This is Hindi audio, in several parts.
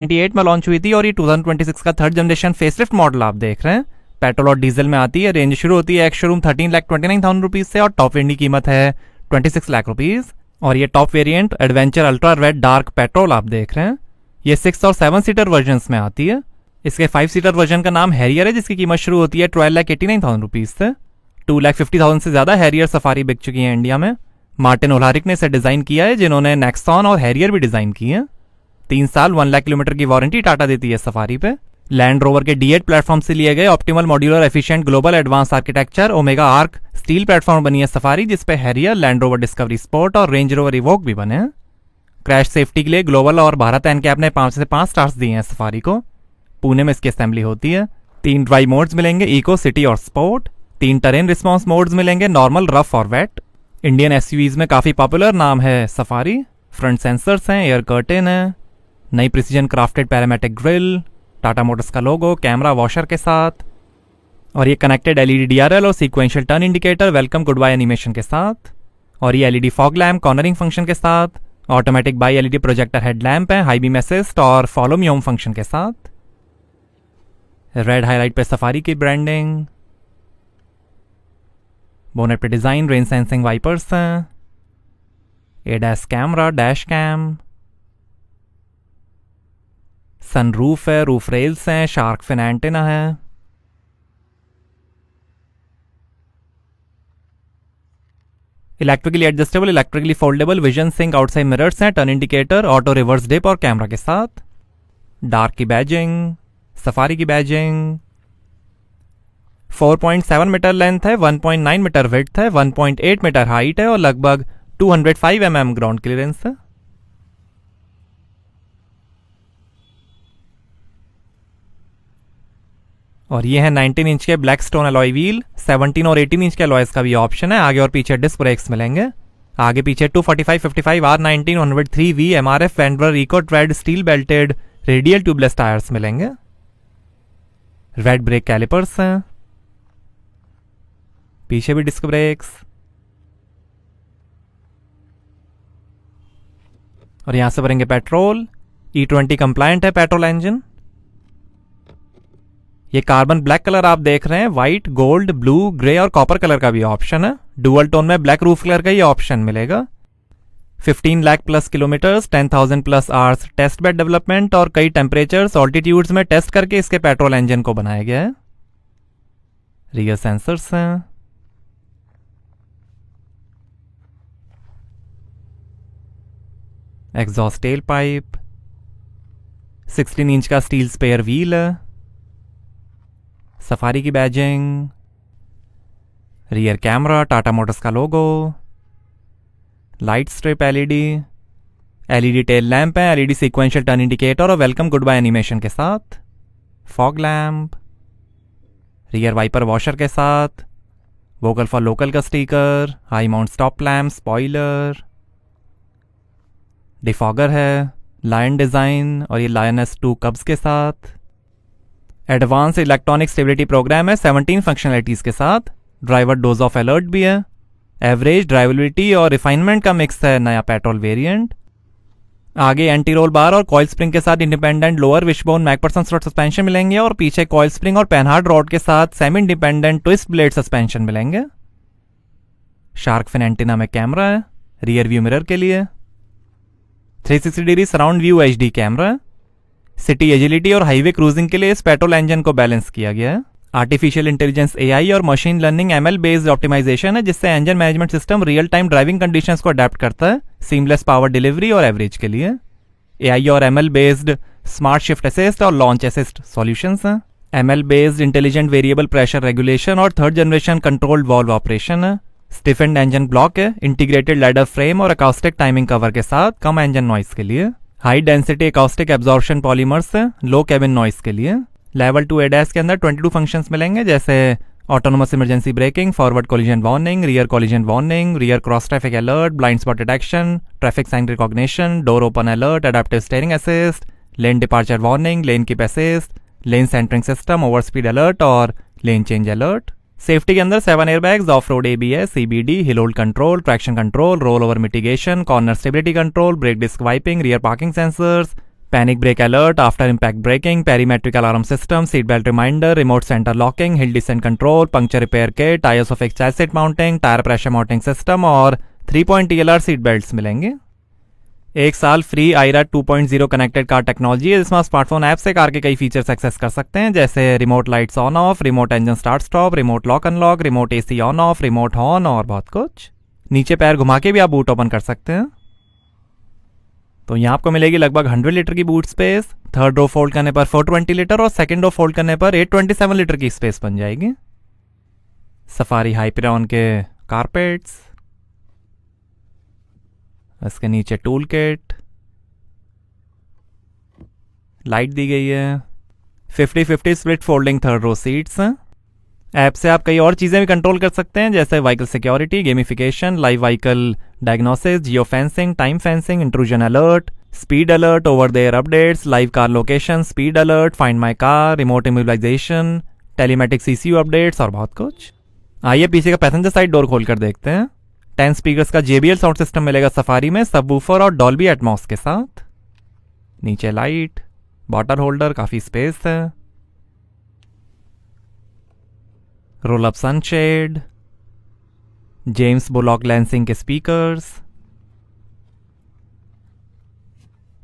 98 में लॉन्च हुई थी और ये 2026 का थर्ड जनरेशन फेसलिफ्ट मॉडल आप देख रहे हैं। पेट्रोल और डीजल में आती है। रेंज शुरू होती है एक्स शोरूम 13,29,000 रुपीज से और टॉप वेरिएंट की कीमत है 26 लाख रुपीज। और ये top variant adventure ultra red dark petrol आप देख रहे हैं। ये 6 और 7 सीटर वर्जन में आती है। इसके 5 सीटर वर्जन का नाम हैरियर है, जिसकी कीमत शुरू होती है 12,89,000 रुपीज से। 2,50,000 से ज्यादा हैरियर सफारी बिक चुकी है इंडिया में। मार्टिन ओलारिक ने इसे डिजाइन किया है, जिन्होंने नेक्सॉन और हैरियर भी डिजाइन की है। 3 साल 1 लाख किलोमीटर की वारंटी टाटा देती है सफारी पे। लैंड रोवर के D8 प्लेटफॉर्म से लिए गए optimal modular efficient global advance architecture omega arc steel platform बनी है सफारी, जिसपे Harrier, land rover discovery sport और रेंज रोवर इवोक भी बने हैं। क्रैश सेफ्टी के लिए ग्लोबल और भारत एनकैप ने 5 से 5 स्टार्स दिए हैं सफारी को। पुणे में इसकी असेंबली होती है। 3 ड्राइव मोड्स मिलेंगे, इको, सिटी और स्पोर्ट। 3 टेरेन रिस्पॉन्स मोड्स मिलेंगे, नॉर्मल, रफ और वेट। इंडियन एसयूवीज में काफी पॉपुलर नाम है सफारी। फ्रंट सेंसर्स हैं, एयर कर्टेन है, नई precision crafted parametric grille, Tata motors का लोगो, कैमरा वॉशर के साथ, और ये कनेक्टेड एलईडी डीआरएल और sequential turn indicator welcome goodbye animation के साथ, और ये LED fog lamp cornering function के साथ, automatic bi LED projector headlamp है, हाई बीम असिस्ट और फॉलो मी होम फंक्शन के साथ। रेड हाईलाइट पे सफारी की ब्रांडिंग, बोनेट पे डिजाइन, रेन सेंसिंग वाइपर्स हैं, ADAS camera, dash cam, sunroof है, रूफ रेल्स हैं, शार्क फिन एंटेना है। Electrically adjustable, electrically foldable vision sync outside mirrors हैं, turn indicator, auto reverse dip और कैमरा के साथ। डार्क की बैजिंग, सफारी की बैजिंग, 4.7 मीटर लेंथ है, 1.9 मीटर विड्थ है, 1.8 मीटर हाइट है और लगभग 205 mm ग्राउंड क्लियरेंस है। और ये है 19 इंच के ब्लैक स्टोन अलॉय व्हील। 17 और 18 इंच के अलॉयज का भी ऑप्शन है। आगे और पीछे डिस्क ब्रेक्स मिलेंगे। आगे पीछे 245, 55, R19, 103V MRF vendor eco tread steel belted radial tubeless tyres मिलेंगे। रेड ब्रेक कैलिपर्स हैं, पीछे भी डिस्क ब्रेक्स, और यहां से भरेंगे पेट्रोल। E20 कंप्लायंट है पेट्रोल इंजन। ये कार्बन ब्लैक कलर आप देख रहे हैं। व्हाइट, गोल्ड, ब्लू, ग्रे और कॉपर कलर का भी ऑप्शन है। डुअल टोन में ब्लैक रूफ कलर का ही ऑप्शन मिलेगा। 15 lakh plus kilometres, 10,000 plus hours test bed development और कई टेम्परेचर्स, ऑल्टीट्यूड्स में टेस्ट करके इसके पेट्रोल इंजन को बनाया गया है। रियर सेंसर्स हैं, एग्जॉस्ट टेल पाइप, 16 इंच का स्टील स्पेयर व्हील है, सफारी की badging, rear camera, Tata motors का logo, light strip LED, LED tail lamp है, एलईडी सीक्वेंशियल टर्न इंडिकेटर और वेलकम गुड बाय एनिमेशन के साथ, fog lamp, rear wiper washer के साथ, वोकल फॉर लोकल का sticker, high mount stop lamp, spoiler, defogger है, लायन डिजाइन और ये लायन S2 कब्स के साथ। एडवांस इलेक्ट्रॉनिक स्टेबिलिटी प्रोग्राम है 17 फंक्शनलिटीज के साथ। ड्राइवर डोज ऑफ अलर्ट भी है। एवरेज, ड्राइवेबिलिटी और रिफाइनमेंट का मिक्स है नया पेट्रोल वेरिएंट। आगे एंटी रोल बार और कॉइल स्प्रिंग के साथ independent lower wishbone McPherson strut suspension मिलेंगे और पीछे कॉइल स्प्रिंग और पेनहार्ड रॉड के साथ semi independent twist blade suspension मिलेंगे। शार्क फिन एंटीना में कैमरा है रियर व्यू मिरर के लिए। 360 degree surround view HD camera है। सिटी एजिलिटी और हाईवे क्रूजिंग के लिए इस पेट्रोल इंजन को बैलेंस किया गया है। आर्टिफिशियल इंटेलिजेंस AI और machine learning ML based optimisation है, जिससे engine management system real time driving conditions को अडेप्ट करता है सीमलेस पावर डिलीवरी और एवरेज के लिए। AI और ML based smart shift assist और लॉन्च असिस्ट सॉल्यूशंस हैं। ML based intelligent variable pressure regulation और third generation controlled valve operation है। स्टिफेंड इंजन ब्लॉक है, इंटीग्रेटेड लैडर फ्रेम और अकाउस्टिक टाइमिंग कवर के साथ कम इंजन नॉइस के लिए। High density acoustic absorption polymers है लो केबिन नॉइस के लिए। लेवल 2 ADAS के अंदर 22 फंक्शंस मिलेंगे, जैसे autonomous emergency braking, forward collision warning, rear collision warning, rear cross traffic alert, blind spot detection, traffic sign recognition, door open alert, adaptive steering assist, lane departure warning, lane keep assist, lane centring system, over speed alert और लेन चेंज अलर्ट। सेफ्टी के अंदर 7 airbags, off road ABS, CBD, hill hold control, traction control, roll over mitigation, corner stability control, brake disc wiping, rear parking sensors, panic brake alert, after impact braking, perimetric alarm system, seat belt reminder, remote centre locking, hill descent control, puncture repair kit, टायर्सोफिक्स chassis mounting, tyre pressure mounting system और 3 TLR सीट बेल्ट्स मिलेंगे। 1 साल फ्री आईरा 2.0 कनेक्टेड कार टेक्नोलॉजी है, जिसमें स्मार्टफोन ऐप से कार के कई फीचर्स एक्सेस कर सकते हैं, जैसे remote lights on off, remote engine start stop, remote lock unlock, remote AC on off, remote horn और बहुत कुछ। नीचे पैर घुमा के भी आप बूट ओपन कर सकते हैं। तो यहाँ आपको मिलेगी लगभग 100 लीटर की boot space. Third row fold करने पर 420 लीटर और सेकंड रो फोल्ड करने पर 827 लीटर की स्पेस बन जाएगी। सफारी हाइपरॉन के कारपेट्स, इसके नीचे टूल किट, लाइट दी गई है, 50-50 split folding third row seats. App से आप कई और चीज़ें भी कंट्रोल कर सकते हैं, जैसे vehicle security, gamification, live vehicle diagnosis, geo fencing, time fencing, intrusion alert, speed alert, over the air updates, live car location, speed alert, find my car, remote immobilisation, telematic CCU updates और बहुत कुछ। आइए पीछे का पैसेंजर साइड डोर खोल कर देखते हैं। 10 स्पीकर्स का JBL साउंड सिस्टम मिलेगा सफारी में, सबवूफर और डॉल्बी एटमॉस के साथ। नीचे लाइट, बॉटल होल्डर, काफी स्पेस है, roll up sunshade, James Bullock Lansing के स्पीकर्स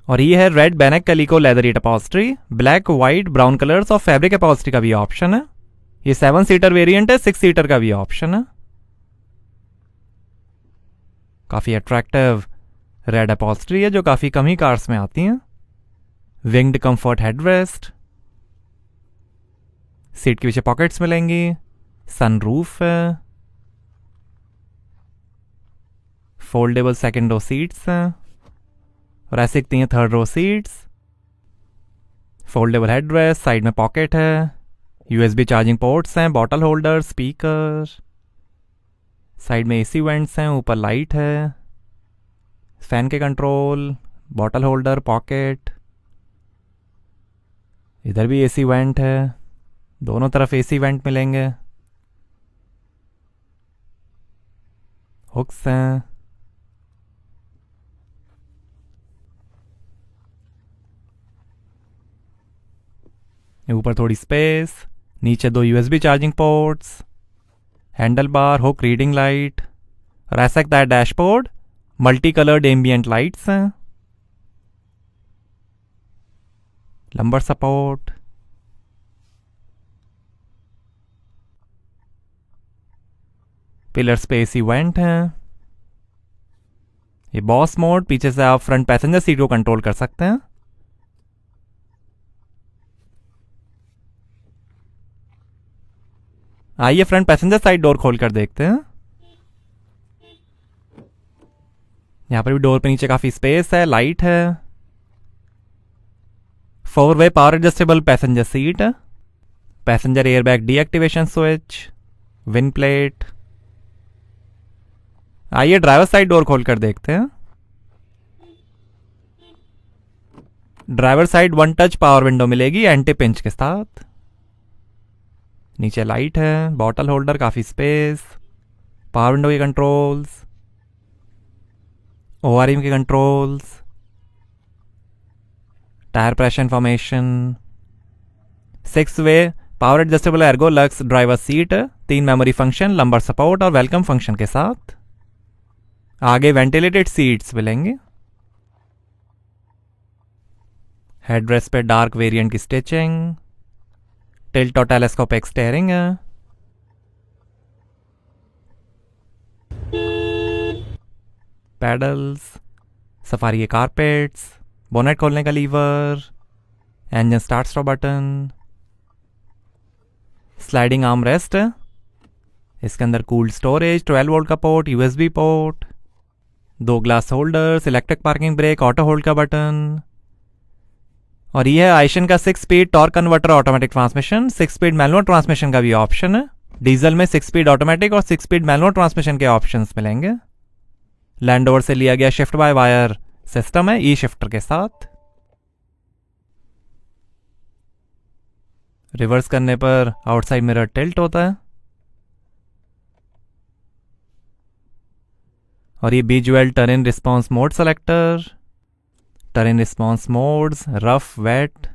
और ये है red Benecke Kaliko leather upholstery, black, white, brown colours और फैब्रिक अपॉस्ट्री का भी ऑप्शन है। ये 7 सीटर वेरिएंट है, 6 सीटर का भी ऑप्शन है। काफी अट्रैक्टिव रेड अपॉस्ट्री है जो काफी कम ही कार्स में आती हैं। विंग्ड कंफर्ट हेडरेस्ट, सीट के पीछे पॉकेट्स मिलेंगी, सनरूफ है, फोल्डेबल सेकंड रो सीट्स हैं और ऐसे दिखती हैं third row seats. Foldable headrest, side में पॉकेट है, USB चार्जिंग पोर्ट्स हैं, बॉटल होल्डर, स्पीकर, साइड में AC वेंट्स हैं, ऊपर लाइट है, फैन के कंट्रोल, बॉटल होल्डर, पॉकेट, इधर भी AC वेंट है, दोनों तरफ AC वेंट मिलेंगे, हुक्स हैं, ऊपर थोड़ी स्पेस, नीचे 2 USB charging ports, handle bar, hook, reading light और ऐसा लगता है dashboard, multi coloured ambient lights हैं, लंबर सपोर्ट, पिलर्स पे AC वेंट हैं। ये बॉस मोड, पीछे से आप फ्रंट पैसेंजर सीट को कंट्रोल कर सकते हैं। आइए फ्रंट पैसेंजर साइड डोर खोलकर देखते हैं। यहां पर भी डोर पे नीचे काफी स्पेस है, लाइट है, 4-वे power adjustable passenger seat, passenger airbag deactivation switch, wind plate. आइए ड्राइवर साइड डोर खोलकर देखते हैं। Driver side 1 touch power window मिलेगी एंटी पिंच के साथ। नीचे लाइट है, बॉटल होल्डर, काफी स्पेस, पावर विंडो के कंट्रोल्स, ORM के कंट्रोल्स, टायर प्रेशर इंफॉर्मेशन, 6-वे power adjustable ergo lux driver seat, 3 memory function, lumbar support और वेलकम फंक्शन के साथ। आगे वेंटिलेटेड सीट्स मिलेंगे। हेडरेस्ट पे डार्क वेरिएंट की स्टिचिंग, टिल्ट और टेलीस्कोपिक स्टीयरिंग है, पैडल्स, सफारी के कारपेट्स, बोनेट खोलने का lever, engine start stop button, sliding arm rest, इसके अंदर कूल्ड स्टोरेज, 12 वोल्ट का port, USB port, 2 glass holders, electric parking brake, auto hold का बटन और ये है आइशन का 6 speed torque converter automatic transmission. 6 speed manual transmission का भी ऑप्शन है। डीजल में 6 स्पीड ऑटोमेटिक और 6 स्पीड मैनुअल ट्रांसमिशन के ऑप्शंस मिलेंगे। लैंड ओवर से लिया गया शिफ्ट बाय वायर सिस्टम है ई शिफ्टर के साथ। रिवर्स करने पर आउटसाइड मिरर टिल्ट होता है और ये visual turn in response mode selector, terrain response modes, rough, wet.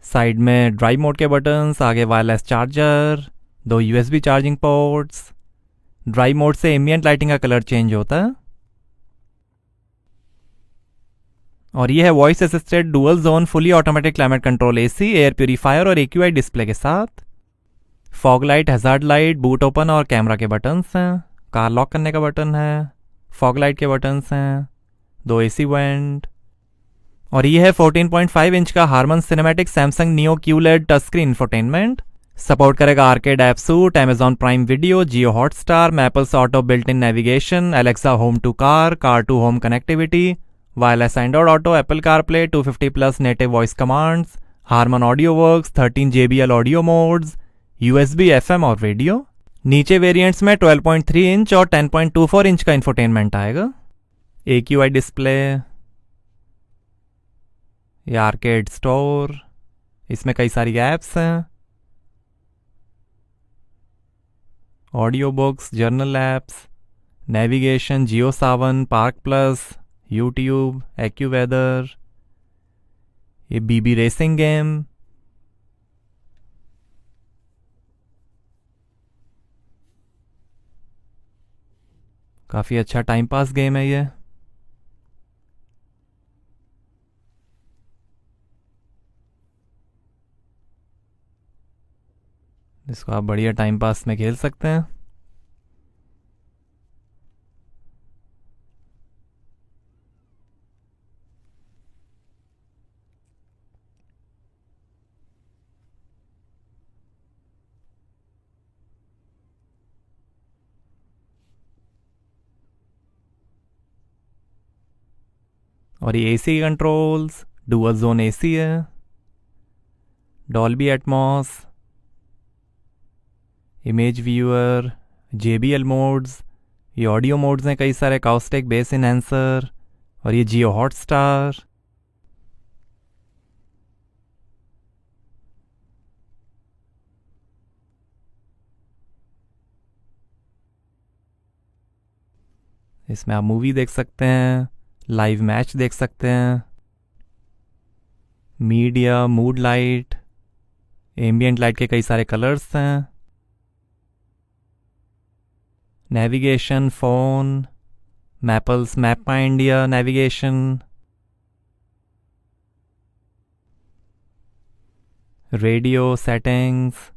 Side में ड्राइव मोड के बटन्स, आगे wireless charger, 2 USB charging ports. Drive mode से एम्बिएंट लाइटिंग का कलर चेंज होता है। और ये है voice assisted dual zone fully automatic climate control AC, air purifier और AQI डिस्प्ले के साथ। Fog light, hazard light, boot open और कैमरा के बटन्स हैं। कार लॉक करने का बटन है, फॉग लाइट के बटन्स हैं, 2 AC वेंट। और ये है 14.5 इंच का Harman cinematic Samsung Neo QLED touch screen infotainment. Support करेगा arcade app suite, Amazon prime video, Jio Hotstar, Mappls auto built in navigation, Alexa home to car to home connectivity, wireless Android Auto, Apple CarPlay, 250+ native voice commands, Harman audio works, 13 JBL audio modes, USB, FM और रेडियो। नीचे वेरिएंट्स में 12.3 इंच और 10.24 इंच का इंफोटेनमेंट आएगा। AQI डिस्प्ले, ये आर्केड स्टोर, इसमें कई सारी ऐप्स हैं, audio books, journal apps, navigation, Jio Saavn, park plus, YouTube, AccuWeather, ये BB रेसिंग गेम। काफ़ी अच्छा टाइम पास गेम है ये। इसको आप बढ़िया टाइम पास में खेल सकते हैं। और ये AC controls, dual zone AC है, Dolby Atmos, image viewer, JBL modes, ये ऑडियो मोड्स हैं कई सारे, काउस्टिक, बेस इनहेंसर, और ये जियो हॉटस्टार। इसमें आप मूवी देख सकते हैं, लाइव मैच देख सकते हैं, media, mood light, ambient light के कई सारे कलर्स हैं, navigation, phone, Mappls, map my India, navigation, radio settings,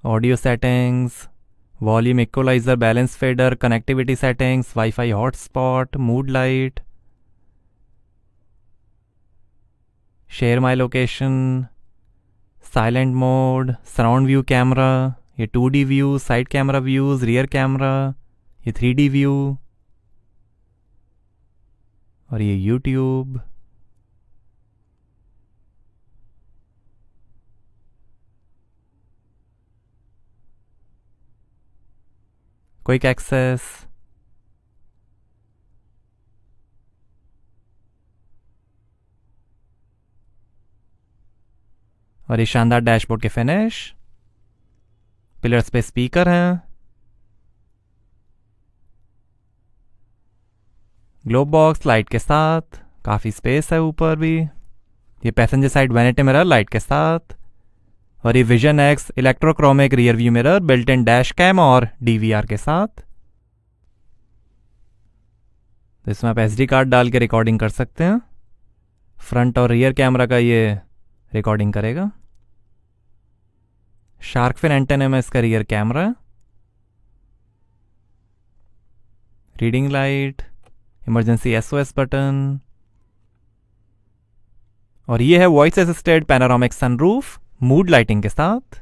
audio settings, volume equaliser, balance fader, connectivity settings, wifi hotspot, mood light, share my location, silent mode, surround view camera, ये 2D view, side camera views, rear camera, ये 3D व्यू, और ये यूट्यूब। क्विक एक्सेस, और ये शानदार डैशबोर्ड के फिनिश। पिलर्स पे स्पीकर हैं, ग्लोब बॉक्स लाइट के साथ, काफ़ी स्पेस है ऊपर भी। ये passenger side vanity mirror light के साथ, और ये vision x electrochromic rear view mirror built in dash cam और DVR के साथ। तो इसमें आप SD कार्ड डाल के रिकॉर्डिंग कर सकते हैं। फ्रंट और रियर कैमरा का ये रिकॉर्डिंग करेगा। शार्क फिन एंटेना में इसका रियर कैमरा है। Reading light, emergency SOS button, और ये है voice assisted panoramic sunroof mood lighting के साथ।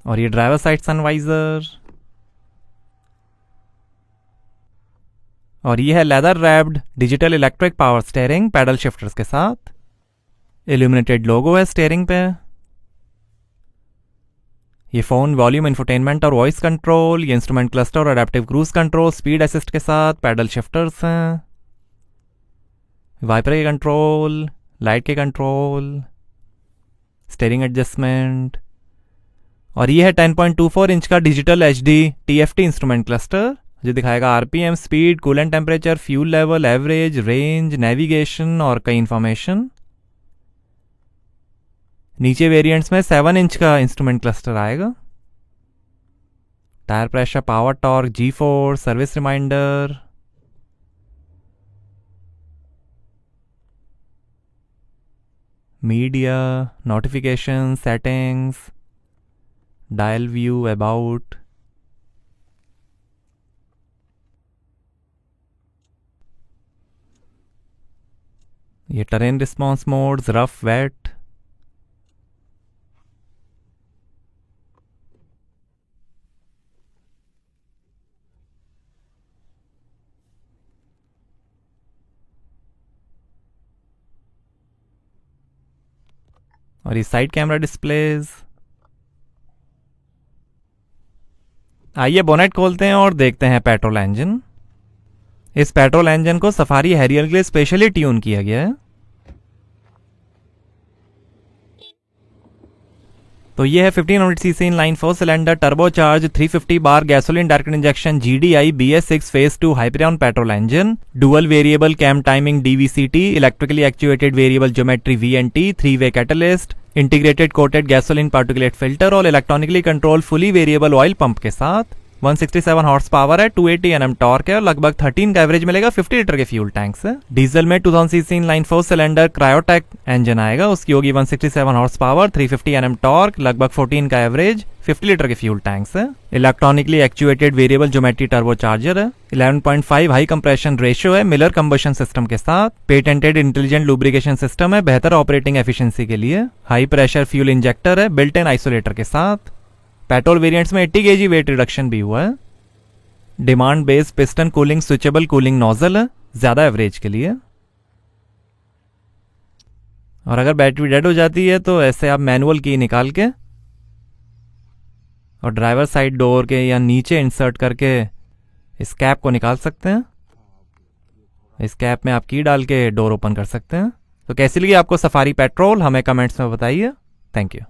और ये ड्राइवर साइड सनवाइजर, और ये है leather wrapped digital electric power steering paddle shifters के साथ। इल्यूमिनेटेड लोगो है स्टीयरिंग पे। ये फ़ोन वॉल्यूम इंफोटेनमेंट और वॉइस कंट्रोल, ये इंस्ट्रूमेंट क्लस्टर और adaptive cruise control, speed assist के साथ, पैडल शिफ्टर्स हैं, वाइपर के कंट्रोल, लाइट के कंट्रोल, स्टीयरिंग एडजस्टमेंट, और ये है 10.24 इंच का digital HD TFT instrument cluster जो दिखाएगा RPM, speed, coolant temperature, fuel level, average, range, navigation और कई इन्फॉर्मेशन। नीचे वेरिएंट्स में 7 इंच का इंस्ट्रूमेंट क्लस्टर आएगा। Tyre pressure, power torque, G force, service reminder, media, notification, settings, dial view, about, ये terrain response modes, rough, wet, और ये साइड कैमरा डिस्प्लेज। आइए बोनेट खोलते हैं और देखते हैं पेट्रोल इंजन। इस पेट्रोल इंजन को सफारी हैरियर के लिए स्पेशली ट्यून किया गया है। तो ये है 1500 CC inline 4 cylinder turbocharge 350 bar gasoline direct injection GDI BS6 phase 2 Hyperion petrol engine, dual variable cam timing DVCT, electrically actuated variable geometry VNT, 3-वे catalyst, integrated coated gasoline particulate filter और electronically control fully variable oil pump के साथ। 167 हॉर्स पावर है, 280 Nm टॉर्क है और लगभग 13 का एवरेज मिलेगा 50 लीटर के फ्यूल टैंक से। डीजल में 2000 CC inline 4 cylinder Kryotec engine आएगा, उसकी होगी 167 हॉर्स पावर, 350 Nm टॉर्क, लगभग 14 का एवरेज 50 लीटर के फ्यूल टैंक से। Electronically actuated variable geometry turbocharger है, 11.5 हाई कंप्रेशन रेशियो है मिलर कंबशन सिस्टम के साथ। पेटेंटेड इंटेलिजेंट लुब्रिकेशन सिस्टम है बेहतर ऑपरेटिंग एफिशिएंसी के लिए। हाई प्रेशर फ्यूल इंजेक्टर है बिल्ट इन आइसोलेटर के साथ। पेट्रोल वेरिएंट्स में 80 kg वेट रिडक्शन भी हुआ है। Demand based piston cooling switchable cooling nozzle है ज्यादा एवरेज के लिए। और अगर बैटरी डेड हो जाती है तो ऐसे आप मैनुअल की निकाल के और ड्राइवर साइड डोर के या नीचे इंसर्ट करके इस कैप को निकाल सकते हैं। इस कैप में आप की डाल के डोर ओपन कर सकते हैं। तो कैसी लगी आपको सफारी पेट्रोल, हमें कमेंट्स में बताइए। Thank you.